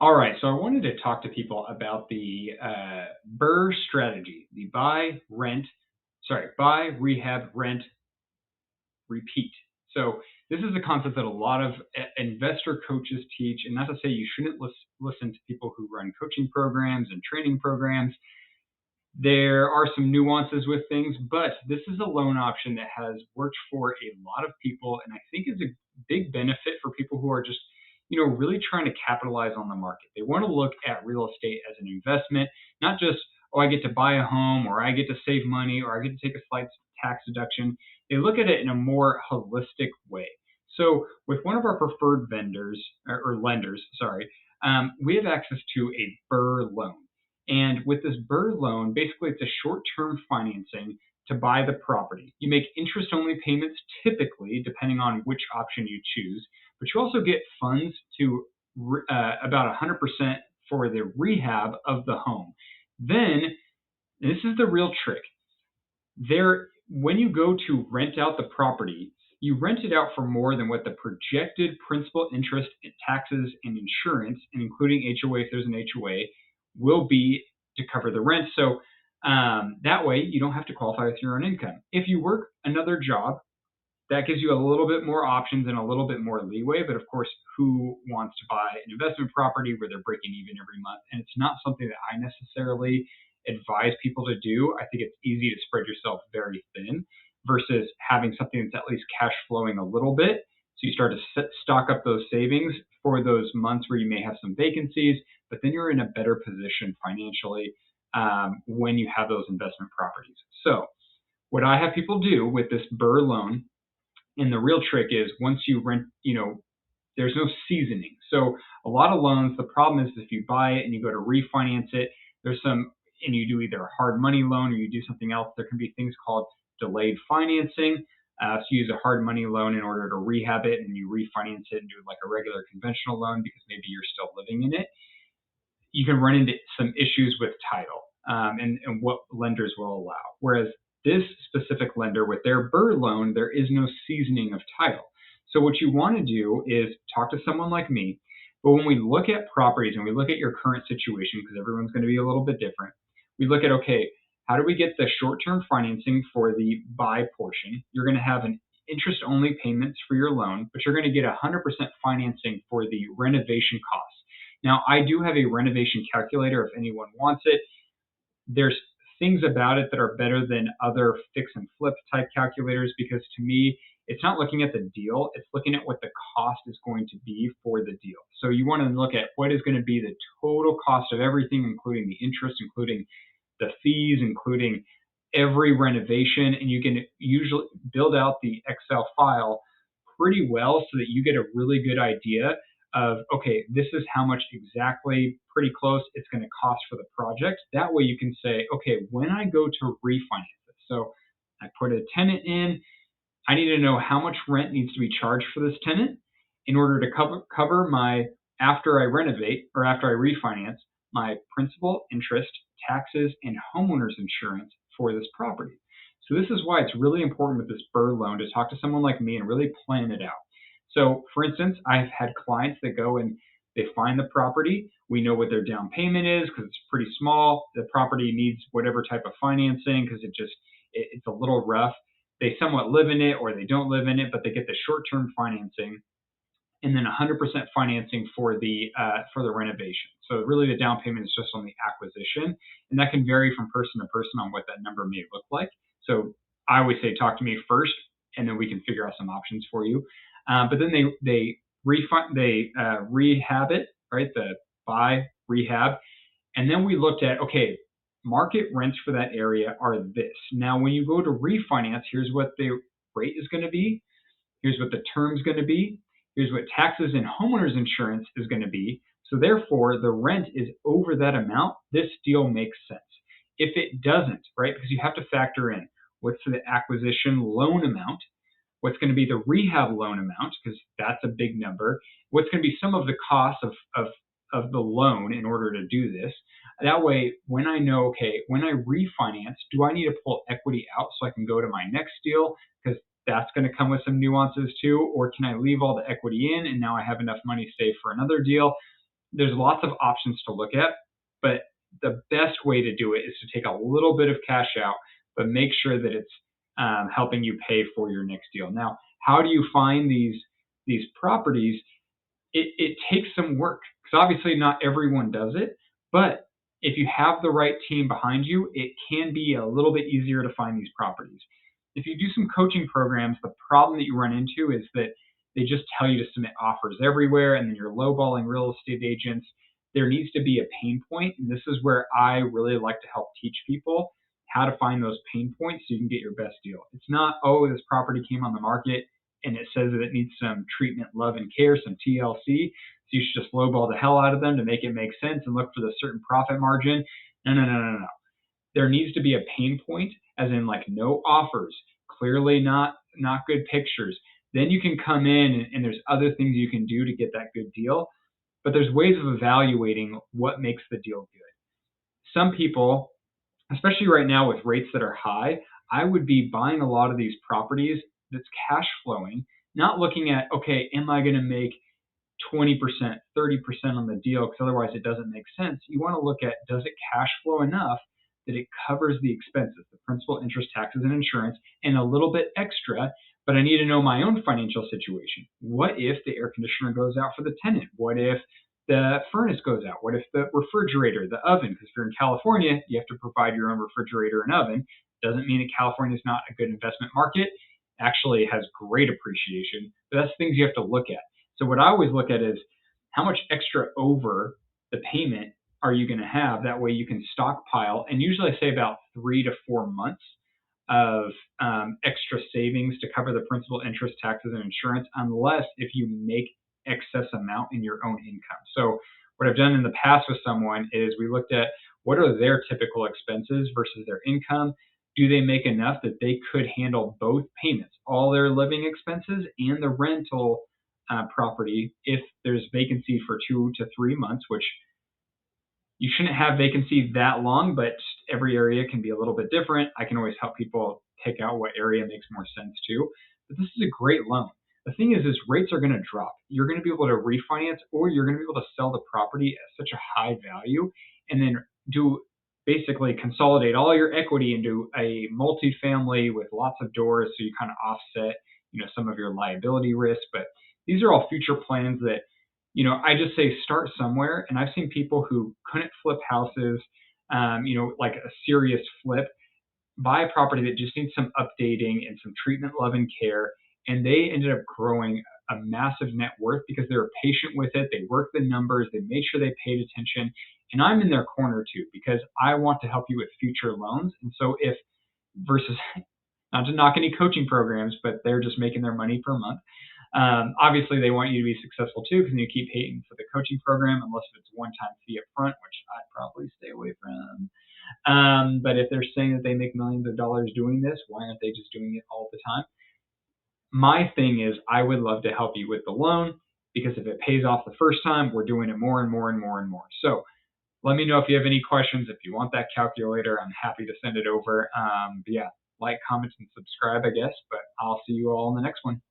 All right, so I wanted to talk to people about the BRRR strategy, the buy, rehab, rent, repeat. So this is a concept that a lot of investor coaches teach, and not to say you shouldn't listen to people who run coaching programs and training programs. There are some nuances with things, but this is a loan option that has worked for a lot of people, and I think is a big benefit for people who are just, really trying to capitalize on the market. They want to look at real estate as an investment, not just, oh, I get to buy a home, or I get to save money, or I get to take a slight tax deduction. They look at it in a more holistic way. So with one of our preferred vendors or lenders, we have access to a BRRR loan. And with this BRRRR loan, basically it's a short-term financing to buy the property. You make interest-only payments typically, depending on which option you choose, but you also get funds to about 100% for the rehab of the home. Then, this is the real trick. When you go to rent out the property, you rent it out for more than what the projected principal, interest, taxes, and insurance, and including HOA if there's an HOA, will be to cover the rent. So that way you don't have to qualify with your own income. If you work another job, that gives you a little bit more options and a little bit more leeway. But of course, who wants to buy an investment property where they're breaking even every month? And it's not something that I necessarily advise people to do. I think it's easy to spread yourself very thin versus having something that's at least cash flowing a little bit. So you start to stock up those savings for those months where you may have some vacancies, but then you're in a better position financially when you have those investment properties. So what I have people do with this BRRRR loan, and the real trick is once you rent, there's no seasoning. So a lot of loans, the problem is if you buy it and you go to refinance it, and you do either a hard money loan or you do something else, there can be things called delayed financing. So you use a hard money loan in order to rehab it, and you refinance it and do like a regular conventional loan because maybe you're still living in it. You can run into some issues with title and what lenders will allow. Whereas this specific lender with their BRRRR loan, there is no seasoning of title. So what you want to do is talk to someone like me. But when we look at properties and we look at your current situation, because everyone's going to be a little bit different, we look at, okay, how do we get the short-term financing for the buy portion? You're going to have an interest-only payments for your loan, but you're going to get 100% financing for the renovation costs. Now, I do have a renovation calculator if anyone wants it. There's things about it that are better than other fix and flip type calculators because to me, it's not looking at the deal, it's looking at what the cost is going to be for the deal. So you want to look at what is going to be the total cost of everything, including the interest, including the fees, including every renovation, and you can usually build out the Excel file pretty well so that you get a really good idea of, okay, this is how much exactly, pretty close, it's going to cost for the project. That way you can say, okay, when I go to refinance it, so I put a tenant in, I need to know how much rent needs to be charged for this tenant in order to cover my, after I renovate or after I refinance, my principal, interest, taxes, and homeowner's insurance for this property. So this is why it's really important with this BRRRR loan to talk to someone like me and really plan it out. So for instance, I've had clients that go and they find the property. We know what their down payment is because it's pretty small. The property needs whatever type of financing because it's a little rough. They somewhat live in it or they don't live in it, but they get the short-term financing and then 100% financing for the renovation. So really the down payment is just on the acquisition, and that can vary from person to person on what that number may look like. So I always say talk to me first, and then we can figure out some options for you. But then they rehab it, right? The buy, rehab, and then we looked at, okay, market rents for that area are this. Now, when you go to refinance, here's what the rate is going to be. Here's what the term is going to be. Here's what taxes and homeowners insurance is going to be. So therefore, the rent is over that amount. This deal makes sense. If it doesn't, right, because you have to factor in what's the acquisition loan amount, what's going to be the rehab loan amount, because that's a big number, what's going to be some of the costs of the loan in order to do this. That way, when I know, okay, when I refinance, do I need to pull equity out so I can go to my next deal? Because that's going to come with some nuances too. Or can I leave all the equity in and now I have enough money saved for another deal? there's lots of options to look at, but the best way to do it is to take a little bit of cash out, but make sure that it's helping you pay for your next deal. Now, how do you find these properties? It takes some work because obviously not everyone does it, but if you have the right team behind you, it can be a little bit easier to find these properties. If you do some coaching programs, the problem that you run into is that they just tell you to submit offers everywhere and then you're lowballing real estate agents. There needs to be a pain point, and this is where I really like to help teach people how to find those pain points so you can get your best deal. It's not, oh, this property came on the market and it says that it needs some treatment, love, and care, some TLC. So you should just lowball the hell out of them to make it make sense and look for the certain profit margin. No, no, no, no, no. There needs to be a pain point, as in like no offers, clearly not good pictures. Then you can come in and there's other things you can do to get that good deal. But there's ways of evaluating what makes the deal good. Some people, especially right now with rates that are high, I would be buying a lot of these properties that's cash flowing, not looking at, okay, am I going to make 20%, 30% on the deal because otherwise it doesn't make sense. You want to look at, does it cash flow enough that it covers the expenses, the principal, interest, taxes, and insurance, and a little bit extra, but I need to know my own financial situation. What if the air conditioner goes out for the tenant? What if the furnace goes out? What if the refrigerator, the oven, because if you're in California, you have to provide your own refrigerator and oven. Doesn't mean that California is not a good investment market. Actually, it has great appreciation, but that's things you have to look at. So what I always look at is how much extra over the payment are you going to have? That way you can stockpile, and usually I say about 3 to 4 months of extra savings to cover the principal, interest, taxes, and insurance, unless if you make excess amount in your own income. So what I've done in the past with someone is we looked at what are their typical expenses versus their income. Do they make enough that they could handle both payments, all their living expenses and the rental property if there's vacancy for 2 to 3 months, which you shouldn't have vacancy that long, but every area can be a little bit different. I can always help people pick out what area makes more sense too. But this is a great loan. The thing is rates are going to drop. You're going to be able to refinance, or you're going to be able to sell the property at such a high value and then do basically consolidate all your equity into a multifamily with lots of doors, so you kind of offset, some of your liability risk. But these are all future plans that, I just say start somewhere. And I've seen people who couldn't flip houses, like a serious flip, buy a property that just needs some updating and some treatment, love, and care. And they ended up growing a massive net worth because they were patient with it. They worked the numbers. They made sure they paid attention. And I'm in their corner too, because I want to help you with future loans. And so versus not to knock any coaching programs, but they're just making their money per month. Obviously, they want you to be successful too, because you keep paying for the coaching program, unless it's one-time fee up front, which I'd probably stay away from. But if they're saying that they make millions of dollars doing this, why aren't they just doing it all the time? My thing is, I would love to help you with the loan, because if it pays off the first time, we're doing it more and more and more and more. So let me know if you have any questions. If you want that calculator, I'm happy to send it over. But yeah, like, comment, and subscribe, I guess. But I'll see you all in the next one.